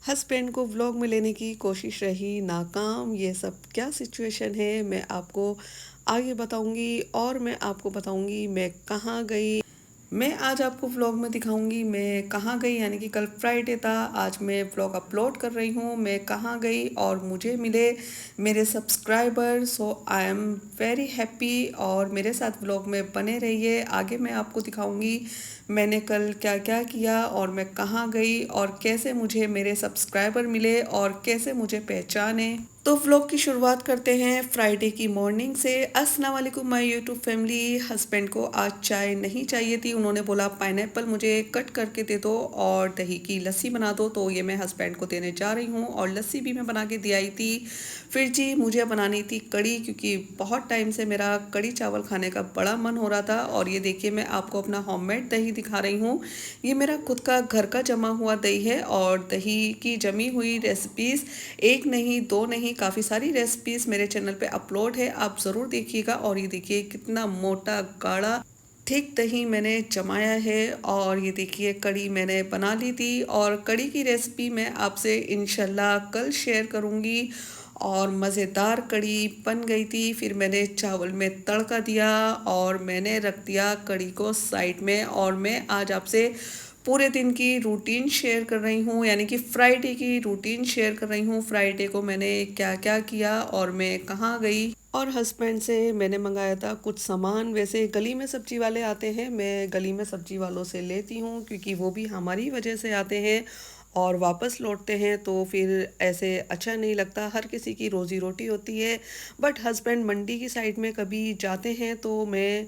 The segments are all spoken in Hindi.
हस्बैंड को व्लॉग में लेने की कोशिश रही नाकाम। ये सब क्या सिचुएशन है, मैं आपको आगे बताऊंगी और मैं आपको बताऊंगी मैं कहाँ गई। मैं आज आपको व्लॉग में दिखाऊंगी मैं कहाँ गई, यानी कि कल फ्राइडे था, आज मैं व्लॉग अपलोड कर रही हूँ मैं कहाँ गई और मुझे मिले मेरे subscriber. So I am very happy और मेरे साथ व्लॉग में बने रहिए। आगे मैं आपको दिखाऊंगी मैंने कल क्या क्या किया और मैं कहाँ गई और कैसे मुझे मेरे सब्सक्राइबर मिले और कैसे मुझे पहचाने। तो व्लॉग की शुरुआत करते हैं फ्राइडे की मॉर्निंग से। अस्सलाम वालेकुम माय यूट्यूब फैमिली। हस्बैंड को आज चाय नहीं चाहिए थी, उन्होंने बोला पाइनएप्पल मुझे कट करके दे दो और दही की लस्सी बना दो, तो ये मैं हस्बैंड को देने जा रही हूँ और लस्सी भी मैं बना के दे आई थी। फिर जी मुझे बनानी थी कड़ी, क्योंकि बहुत टाइम से मेरा कड़ी चावल खाने का बड़ा मन हो रहा था। और ये देखिए मैं आपको अपना होममेड दही दिखा रही हूँ। ये मेरा खुद का घर का जमा हुआ दही है और दही की जमी हुई रेसिपीज़ एक नहीं दो नहीं काफ़ी सारी रेसिपीज़ मेरे चैनल पे अपलोड है, आप ज़रूर देखिएगा। और ये देखिए कितना मोटा गाढ़ा ठीक दही मैंने जमाया है। और ये देखिए कड़ी मैंने बना ली थी और कड़ी की रेसिपी मैं आपसे इंशाल्लाह कल शेयर करूँगी। और मज़ेदार कड़ी बन गई थी। फिर मैंने चावल में तड़का दिया और मैंने रख दिया कड़ी को साइड में। और मैं आज आपसे पूरे दिन की रूटीन शेयर कर रही हूँ, यानी कि फ्राइडे की रूटीन शेयर कर रही हूँ। फ्राइडे को मैंने क्या क्या किया और मैं कहाँ गई। और हस्बैंड से मैंने मंगाया था कुछ सामान। वैसे गली में सब्जी वाले आते हैं, मैं गली में सब्जी वालों से लेती हूँ क्योंकि वो भी हमारी वजह से आते हैं और वापस लौटते हैं, तो फिर ऐसे अच्छा नहीं लगता। हर किसी की रोज़ी रोटी होती है। बट हस्बैंड मंडी की साइड में कभी जाते हैं तो मैं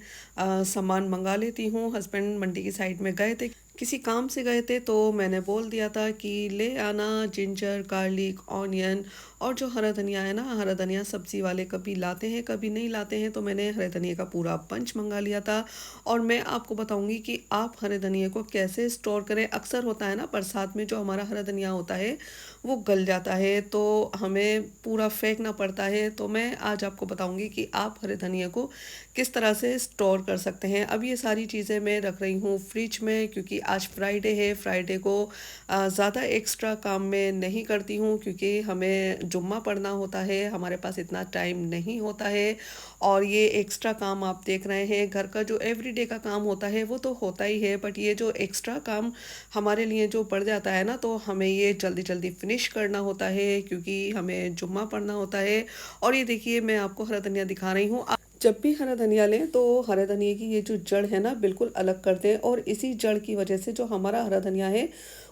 सामान मंगा लेती हूँ। हस्बैंड मंडी की साइड में गए थे, किसी काम से गए थे, तो मैंने बोल दिया था कि ले आना जिंजर गार्लिक ऑनियन और जो हरा धनिया है ना, हरा धनिया सब्जी वाले कभी लाते हैं कभी नहीं लाते हैं, तो मैंने हरे धनिया का पूरा बंच मंगा लिया था। और मैं आपको बताऊंगी कि आप हरे धनिया को कैसे स्टोर करें। अक्सर होता है ना बरसात में जो हमारा हरा धनिया होता है वो गल जाता है, तो हमें पूरा फेंकना पड़ता है। तो मैं आज आपको बताऊंगी कि आप हरे धनिया को किस तरह से स्टोर कर सकते हैं। अब ये सारी चीज़ें मैं रख रही हूँ फ्रिज में, क्योंकि आज फ्राइडे है। फ्राइडे को ज़्यादा एक्स्ट्रा काम मैं नहीं करती हूँ क्योंकि हमें जुम्मा पढ़ना होता है, हमारे पास इतना टाइम नहीं होता है। और ये एक्स्ट्रा काम आप देख रहे हैं, घर का जो एवरीडे का काम होता है वो तो होता ही है, बट ये जो एक्स्ट्रा काम हमारे लिए जो बढ़ जाता है ना, तो हमें ये जल्दी जल्दी फिनिश करना होता है क्योंकि हमें जुम्मा पढ़ना होता है। और ये देखिए मैं आपको हरा धनिया दिखा रही हूँ। जब भी हरा धनिया लें तो हरे धनिया की ये जो जड़ है ना बिल्कुल अलग कर दें। और इसी जड़ की वजह से जो हमारा हरा धनिया है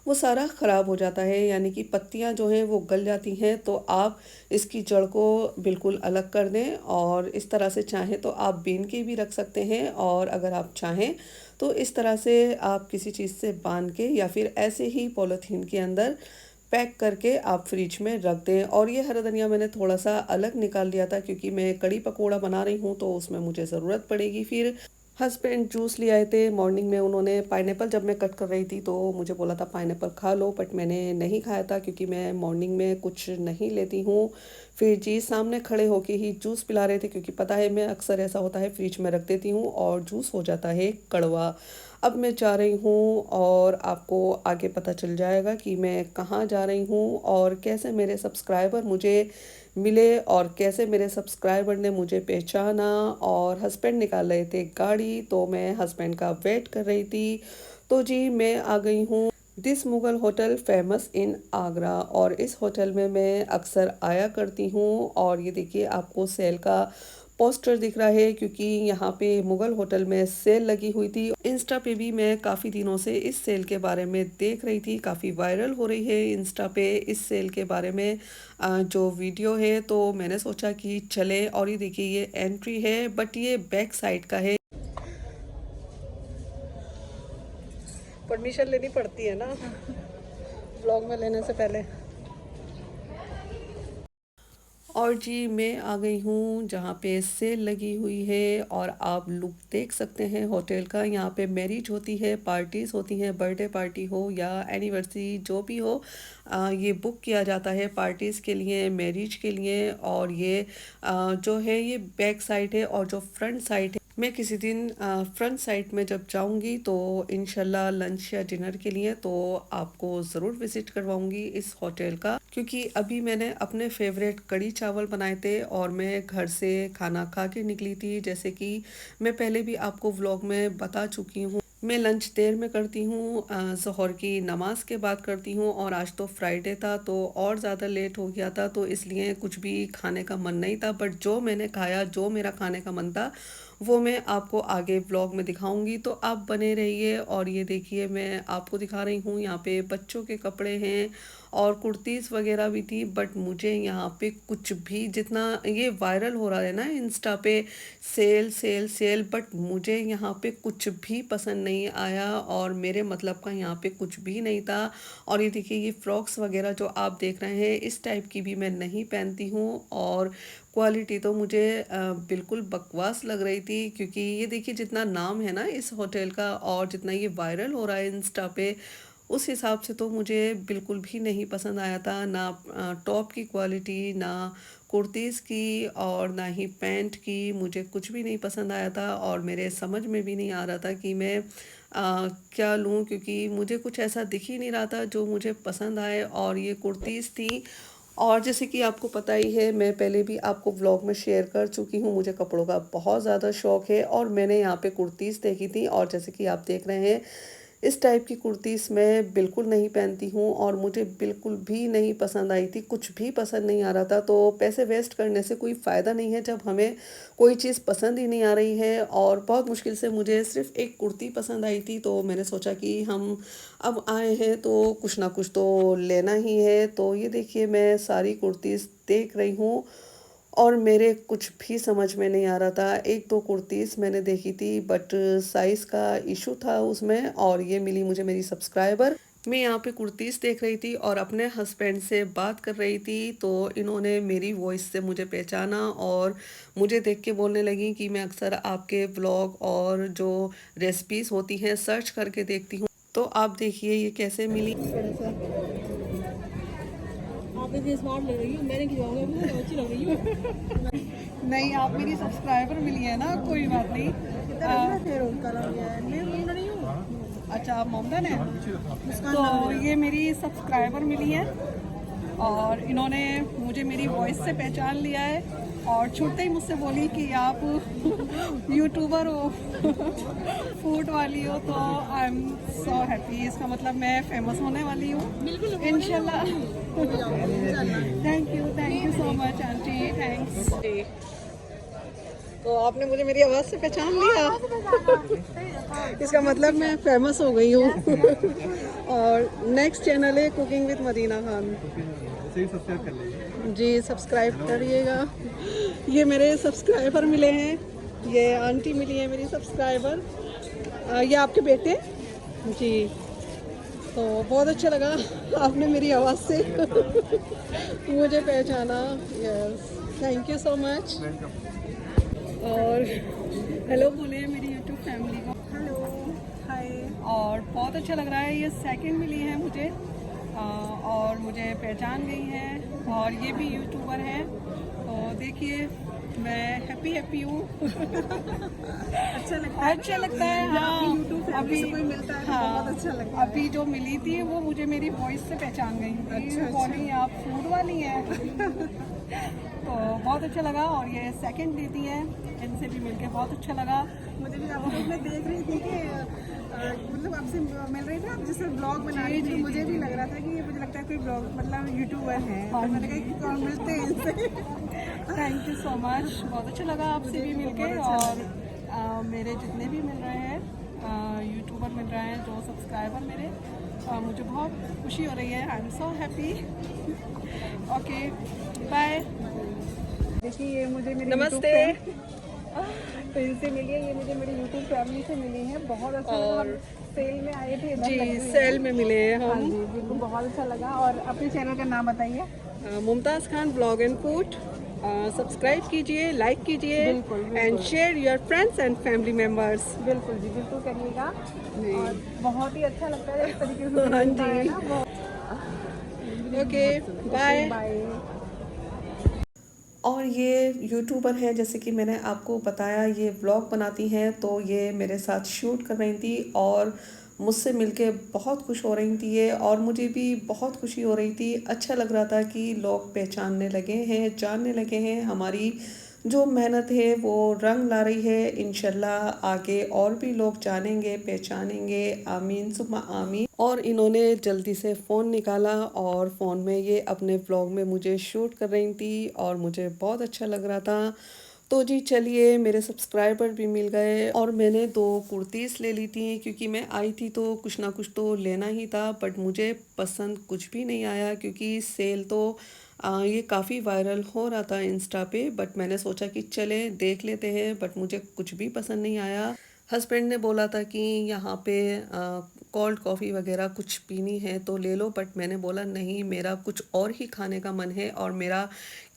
वो सारा ख़राब हो जाता है, यानी कि पत्तियां जो हैं वो गल जाती हैं। तो आप इसकी जड़ को बिल्कुल अलग कर दें और इस तरह से चाहें तो आप बीन के भी रख सकते हैं, और अगर आप चाहें तो इस तरह से आप किसी चीज़ से बांध के या फिर ऐसे ही पॉलीथीन के अंदर पैक करके आप फ्रिज में रख दें। और ये हरा धनिया मैंने थोड़ा सा अलग निकाल लिया था क्योंकि मैं कड़ी पकोड़ा बना रही हूँ तो उसमें मुझे ज़रूरत पड़ेगी। फिर हस्बैंड जूस ले आए थे मॉर्निंग में, उन्होंने पाइनएप्पल जब मैं कट कर रही थी तो मुझे बोला था पाइनएप्पल खा लो, बट मैंने नहीं खाया था क्योंकि मैं मॉर्निंग में कुछ नहीं लेती हूँ। फिर जी सामने खड़े होके ही जूस पिला रहे थे, क्योंकि पता है मैं अक्सर ऐसा होता है फ्रिज में रख देती हूँ और जूस हो जाता है कड़वा। अब मैं जा रही हूँ और आपको आगे पता चल जाएगा कि मैं कहाँ जा रही हूँ और कैसे मेरे सब्सक्राइबर मुझे मिले और कैसे मेरे सब्सक्राइबर ने मुझे पहचाना। और हस्बैंड निकाल रहे थे गाड़ी तो मैं हस्बैंड का वेट कर रही थी। तो जी मैं आ गई हूँ this Mughal hotel famous in Agra, और इस होटल में मैं अक्सर आया करती हूँ। और ये देखिए आपको सेल का पोस्टर दिख रहा है क्योंकि यहाँ पे मुगल होटल में सेल लगी हुई थी। इंस्टा पे भी मैं काफ़ी दिनों से इस सेल के बारे में देख रही थी, काफ़ी वायरल हो रही है इंस्टा पे इस सेल के बारे में जो वीडियो है। तो मैंने सोचा कि चले। और ये देखिए ये एंट्री है बट ये बैक साइड का है, परमिशन लेनी पड़ती है ना व्लॉग में लेने से पहले। और जी मैं आ गई हूँ जहाँ पे सेल लगी हुई है और आप लुक देख सकते हैं होटल का। यहाँ पे मैरिज होती है, पार्टीज़ होती हैं, बर्थडे पार्टी हो या एनिवर्सरी जो भी हो, ये बुक किया जाता है पार्टीज़ के लिए, मैरिज के लिए। और ये जो है ये बैक साइड है और जो फ्रंट साइड है मैं किसी दिन फ्रंट साइड में जब जाऊंगी तो इंशाल्लाह लंच या डिनर के लिए तो आपको ज़रूर विज़िट करवाऊंगी इस होटल का, क्योंकि अभी मैंने अपने फेवरेट कढ़ी चावल बनाए थे और मैं घर से खाना खा के निकली थी। जैसे कि मैं पहले भी आपको व्लॉग में बता चुकी हूँ, मैं लंच देर में करती हूँ, ज़ोहर की नमाज के बाद करती हूँ, और आज तो फ्राइडे था तो और ज़्यादा लेट हो गया था, तो इसलिए कुछ भी खाने का मन नहीं था। बट जो मैंने खाया, जो मेरा खाने का मन था, वो मैं आपको आगे व्लॉग में दिखाऊंगी, तो आप बने रहिए। और ये देखिए, मैं आपको दिखा रही हूँ, यहाँ पे बच्चों के कपड़े हैं और कुर्तीज़ वगैरह भी थी। बट मुझे यहाँ पे कुछ भी, जितना ये वायरल हो रहा है ना इंस्टा पे, सेल सेल सेल, बट मुझे यहाँ पे कुछ भी पसंद नहीं आया और मेरे मतलब का यहाँ पे कुछ भी नहीं था। और ये देखिए, ये फ्रॉक्स वगैरह जो आप देख रहे हैं, इस टाइप की भी मैं नहीं पहनती हूँ, और क्वालिटी तो मुझे बिल्कुल बकवास लग रही थी। क्योंकि ये देखिए, जितना नाम है ना इस होटल का और जितना ये वायरल हो रहा है इंस्टा पे, उस हिसाब से तो मुझे बिल्कुल भी नहीं पसंद आया था। ना टॉप की क्वालिटी, ना कुर्तीज़ की, और ना ही पैंट की, मुझे कुछ भी नहीं पसंद आया था। और मेरे समझ में भी नहीं आ रहा था कि मैं क्या लूँ, क्योंकि मुझे कुछ ऐसा दिख ही नहीं रहा था जो मुझे पसंद आए। और ये कुर्तीज़ थी, और जैसे कि आपको पता ही है, मैं पहले भी आपको व्लॉग में शेयर कर चुकी हूँ, मुझे कपड़ों का बहुत ज़्यादा शौक़ है। और मैंने यहाँ पे कुर्तीज़ देखी थी, और जैसे कि आप देख रहे हैं, इस टाइप की कुर्तीज़ मैं बिल्कुल नहीं पहनती हूँ और मुझे बिल्कुल भी नहीं पसंद आई थी, कुछ भी पसंद नहीं आ रहा था। तो पैसे वेस्ट करने से कोई फ़ायदा नहीं है जब हमें कोई चीज़ पसंद ही नहीं आ रही है। और बहुत मुश्किल से मुझे सिर्फ़ एक कुर्ती पसंद आई थी, तो मैंने सोचा कि हम अब आए हैं तो कुछ ना कुछ तो लेना ही है। तो ये देखिए, मैं सारी कुर्तीज़ देख रही हूँ और मेरे कुछ भी समझ में नहीं आ रहा था। एक दो कुर्तीज़ मैंने देखी थी, बट साइज़ का इशू था उसमें, और ये मिली मुझे मेरी सब्सक्राइबर। मैं यहाँ पे कुर्तीज़ देख रही थी और अपने हस्बैंड से बात कर रही थी, तो इन्होंने मेरी वॉइस से मुझे पहचाना और मुझे देख के बोलने लगी कि मैं अक्सर आपके व्लॉग और जो रेसिपीज़ होती हैं सर्च करके देखती हूँ। तो आप देखिए ये कैसे मिली। आप इतनी स्मार्ट लग रही हो, मैंने खिलवाऊंगा आपको, अच्छी लग रही हो। नहीं, आप मेरी सब्सक्राइबर मिली है ना, कोई बात नहीं। नहीं हूँ। अच्छा, आप मोमडन हैं? तो ये मेरी सब्सक्राइबर मिली है और इन्होंने मुझे मेरी वॉइस से पहचान लिया है, और छूटते ही मुझसे बोली कि आप यूट्यूबर हो, फूड वाली हो। तो आई एम सो हैप्पी, इसका मतलब मैं फेमस होने वाली हूँ इंशाल्लाह। Thank you so much aunty, thanks. तो आपने मुझे मेरी आवाज़ से पहचान लिया, इसका मतलब मैं फेमस हो गई हूँ। और नेक्स्ट चैनल है कुकिंग विद मदीना खान, जी सब्सक्राइब करिएगा। ये मेरे सब्सक्राइबर मिले हैं, ये आंटी मिली है मेरी सब्सक्राइबर, ये आपके बेटे जी। तो बहुत अच्छा लगा, आपने मेरी आवाज़ से मुझे पहचाना। Yes, thank you so much. और हेलो बोले मेरी यूट्यूब फैमिली को। हेलो, हाय। और बहुत अच्छा लग रहा है, ये सेकंड मिली है मुझे, और मुझे पहचान गई हैं, और ये भी यूट्यूबर हैं। तो देखिए, मैं हैप्पी हूँ। अच्छा लगता है हाँ। अभी कोई मिलता है तो हाँ, बहुत अच्छा लगता है। अभी जो मिली थी वो मुझे मेरी वॉइस से पहचान गई थी। अच्छा। बोली आप फूड वाली हैं। तो बहुत अच्छा लगा, और ये सेकंड दीदी है, इनसे भी मिलके बहुत अच्छा लगा। मुझे भी आपको मैं देख रही थी कि मतलब आपसे मिल रही थी, आप जिससे ब्लॉग बना रही थी, मुझे भी लग रहा था कि ये मुझे लगता है कोई ब्लॉग मतलब यूट्यूबर है। हाँ, तो मैंने कहा कि कौन मिलते हैं इनसे। थैंक यू सो मच, बहुत अच्छा लगा आपसे भी मिलके। और मेरे जितने भी मिल रहे हैं यूट्यूबर मिल रहे हैं, जो सब्सक्राइबर मेरे, मुझे बहुत खुशी हो रही है। I am so happy. Okay, bye. देखिए, ये मुझे मेरी नमस्ते। तो इनसे मिली है, ये मुझे मेरी यूट्यूब फैमिली से मिली है। बहुत अच्छा लगा, हम सेल में आए थे इधर जी, लगी हुई सेल है। में मिले हैं हाँ हम। जी, बिल्कुल बहुत अच्छा लगा। और अपने चैनल का नाम बताइए। Mumtaz Khan blog and food, subscribe कीजिए, लाइक कीजिए, बिल्कुल, बिल्कुल। And share your friends and family members. बिल्कुल जी, बिल्कुल करिएगा। और बहुत ही अच्छा लगता है इस तरीके से हाँ मिलता है जी। ना। Okay, bye. बाय। और ये यूट्यूबर हैं, जैसे कि मैंने आपको बताया, ये व्लॉग बनाती हैं, तो ये मेरे साथ शूट कर रही थी और मुझसे मिलके बहुत खुश हो रही थी ये, और मुझे भी बहुत खुशी हो रही थी। अच्छा लग रहा था कि लोग पहचानने लगे हैं, जानने लगे हैं, हमारी जो मेहनत है वो रंग ला रही है। इंशाल्लाह आगे और भी लोग जानेंगे, पहचानेंगे। आमीन सुम्मा आमीन। और इन्होंने जल्दी से फ़ोन निकाला और फ़ोन में ये अपने व्लॉग में मुझे शूट कर रही थी और मुझे बहुत अच्छा लग रहा था। तो जी चलिए, मेरे सब्सक्राइबर भी मिल गए और मैंने 2 कुर्तीज़ ले ली थी, क्योंकि मैं आई थी तो कुछ ना कुछ तो लेना ही था, बट मुझे पसंद कुछ भी नहीं आया, क्योंकि सेल तो ये काफ़ी वायरल हो रहा था इंस्टा पे, बट मैंने सोचा कि चले देख लेते हैं, बट मुझे कुछ भी पसंद नहीं आया। हस्बैंड ने बोला था कि यहाँ पे कोल्ड कॉफ़ी वगैरह कुछ पीनी है तो ले लो, बट मैंने बोला नहीं, मेरा कुछ और ही खाने का मन है। और मेरा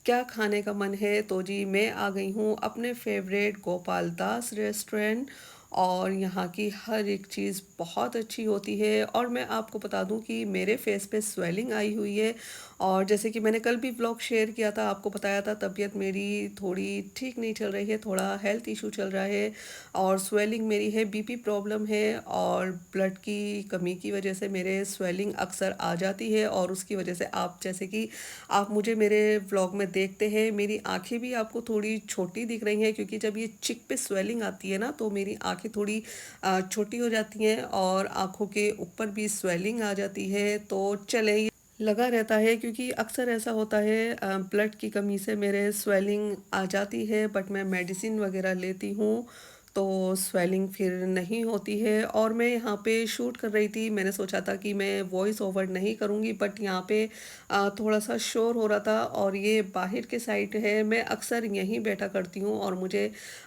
क्या खाने का मन है, तो जी मैं आ गई हूँ अपने फेवरेट गोपाल दास रेस्टोरेंट, और यहाँ की हर एक चीज़ बहुत अच्छी होती है। और मैं आपको बता दूँ कि मेरे फेस पे स्वेलिंग आई हुई है, और जैसे कि मैंने कल भी व्लॉग शेयर किया था, आपको बताया था तबीयत मेरी थोड़ी ठीक नहीं चल रही है, थोड़ा हेल्थ इशू चल रहा है, और स्वेलिंग मेरी है, बीपी प्रॉब्लम है, और ब्लड की कमी की वजह से मेरे स्वेलिंग अक्सर आ जाती है, और उसकी वजह से आप जैसे कि आप मुझे मेरे व्लॉग में देखते हैं, मेरी आंखें भी आपको थोड़ी छोटी दिख रही हैं, क्योंकि जब ये चिक पे स्वेलिंग आती है ना, तो मेरी आंखें थोड़ी छोटी हो जाती हैं और आंखों के ऊपर भी स्वेलिंग आ जाती है। तो चले, ये लगा रहता है, क्योंकि अक्सर ऐसा होता है ब्लड की कमी से मेरे स्वेलिंग आ जाती है, बट मैं मेडिसिन वगैरह लेती हूँ तो स्वेलिंग फिर नहीं होती है। और मैं यहाँ पे शूट कर रही थी, मैंने सोचा था कि मैं वॉइस ओवर नहीं करूँगी, बट यहाँ पे थोड़ा सा शोर हो रहा था, और ये बाहर के साइड है, मैं अक्सर यहीं बैठा करती हूँ और मुझे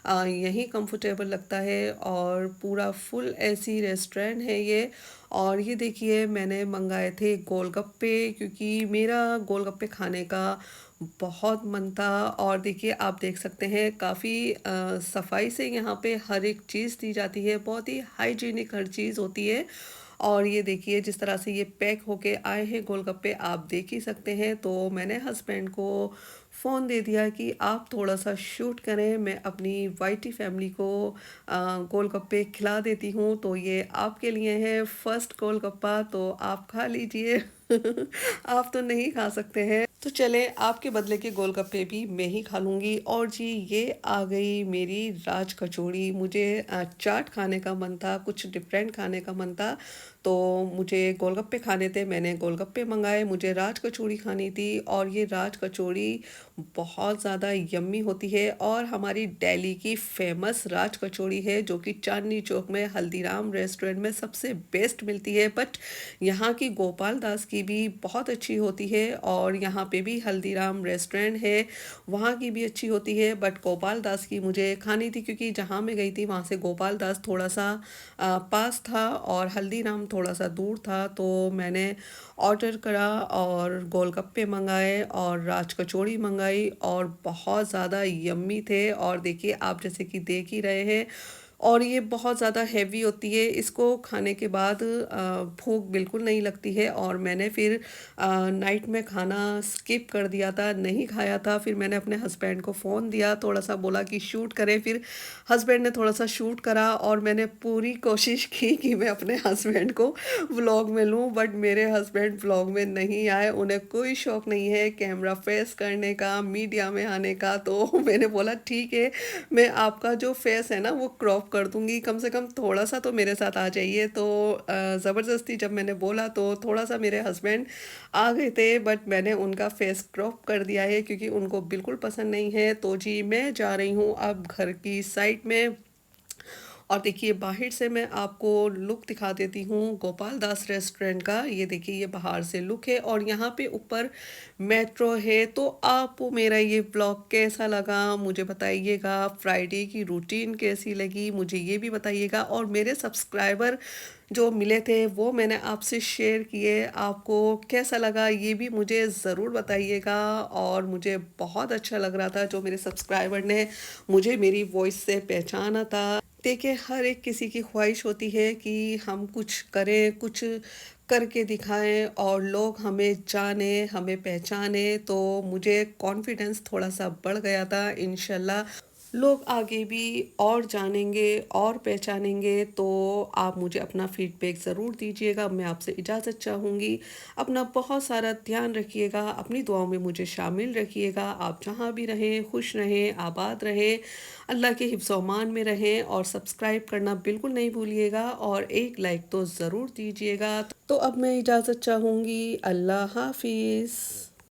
यहीं कंफर्टेबल लगता है, और पूरा फुल एसी रेस्टोरेंट है ये। और ये देखिए, मैंने मंगाए थे गोलगप्पे, क्योंकि मेरा गोलगप्पे खाने का बहुत मन था। और देखिए, आप देख सकते हैं काफ़ी सफाई से यहाँ पे हर एक चीज़ दी जाती है, बहुत ही हाइजीनिक हर चीज़ होती है। और ये देखिए, जिस तरह से ये पैक होके आए हैं गोलगप्पे, आप देख ही सकते हैं। तो मैंने हस्बैंड को फ़ोन दे दिया कि आप थोड़ा सा शूट करें, मैं अपनी वाइटी फैमिली को गोलगप्पे खिला देती हूँ, तो ये आपके लिए है फर्स्ट गोलगप्पा, तो आप खा लीजिए। आप तो नहीं खा सकते हैं, तो चले, आपके बदले के गोलगप्पे भी मैं ही खा लूँगी। और जी, ये आ गई मेरी राज कचौड़ी। मुझे चाट खाने का मन था, कुछ डिफरेंट खाने का मन था, तो मुझे गोलगप्पे खाने थे, मैंने गोलगप्पे मंगाए। मुझे राज कचौड़ी खानी थी, और ये राज कचौड़ी बहुत ज़्यादा यम्मी होती है, और हमारी दिल्ली की फेमस राज कचौड़ी है, जो कि चांदनी चौक में हल्दीराम रेस्टोरेंट में सबसे बेस्ट मिलती है। बट यहाँ की गोपाल दास की भी बहुत अच्छी होती है, और यहाँ पे भी हल्दीराम रेस्टोरेंट है, वहाँ की भी अच्छी होती है, बट गोपाल दास की मुझे खानी थी, क्योंकि जहाँ मैं गई थी वहाँ से गोपाल दास थोड़ा सा पास था और हल्दीराम थोड़ा सा दूर था। तो मैंने ऑर्डर करा और गोलगप्पे मंगाए और राज कचौड़ी मंगाई, और बहुत ज़्यादा यम्मी थे। और देखिए, आप जैसे कि देख ही रहे हैं, और ये बहुत ज़्यादा हेवी होती है, इसको खाने के बाद भूख बिल्कुल नहीं लगती है। और मैंने फिर नाइट में खाना स्किप कर दिया था, नहीं खाया था। फिर मैंने अपने हस्बैंड को फ़ोन दिया, थोड़ा सा बोला कि शूट करें, फिर हस्बैंड ने थोड़ा सा शूट करा, और मैंने पूरी कोशिश की कि मैं अपने हस्बैंड को व्लॉग में लूँ, बट मेरे हस्बैंड व्लॉग में नहीं आए। उन्हें कोई शौक़ नहीं है कैमरा फेस करने का, मीडिया में आने का। तो मैंने बोला ठीक है, मैं आपका जो फेस है ना वो क्रॉप कर दूँगी, कम से कम थोड़ा-सा तो मेरे साथ आ जाइए। तो ज़बरदस्ती जब मैंने बोला तो थोड़ा-सा मेरे हस्बैंड आ गए थे, बट मैंने उनका फेस क्रॉप कर दिया है, क्योंकि उनको बिल्कुल पसंद नहीं है। तो जी, मैं जा रही हूँ अब घर की साइड में, और देखिए, बाहर से मैं आपको लुक दिखा देती हूँ गोपाल दास रेस्टोरेंट का। ये देखिए, ये बाहर से लुक है, और यहाँ पे ऊपर मेट्रो है। तो आपको मेरा ये ब्लॉग कैसा लगा मुझे बताइएगा, फ्राइडे की रूटीन कैसी लगी मुझे ये भी बताइएगा, और मेरे सब्सक्राइबर जो मिले थे वो मैंने आपसे शेयर किए, आपको कैसा लगा ये भी मुझे ज़रूर बताइएगा। और मुझे बहुत अच्छा लग रहा था, जो मेरे सब्सक्राइबर ने मुझे मेरी वॉइस से पहचाना था। देखिए, हर एक किसी की ख्वाहिश होती है कि हम कुछ करें, कुछ करके दिखाएँ और लोग हमें जानें, हमें पहचानें, तो मुझे कॉन्फिडेंस थोड़ा-सा बढ़ गया था। इंशाल्लाह लोग आगे भी और जानेंगे और पहचानेंगे, तो आप मुझे अपना फीडबैक ज़रूर दीजिएगा। मैं आपसे इजाज़त चाहूँगी। अपना बहुत सारा ध्यान रखिएगा, अपनी दुआओं में मुझे शामिल रखिएगा। आप जहाँ भी रहें, खुश रहें, आबाद रहें, अल्लाह के हिफ्ज़-ओ-अमान में रहें और सब्सक्राइब करना बिल्कुल नहीं भूलिएगा और एक लाइक तो ज़रूर दीजिएगा। तो अब मैं इजाज़त चाहूँगी। अल्लाह हाफ़िज़।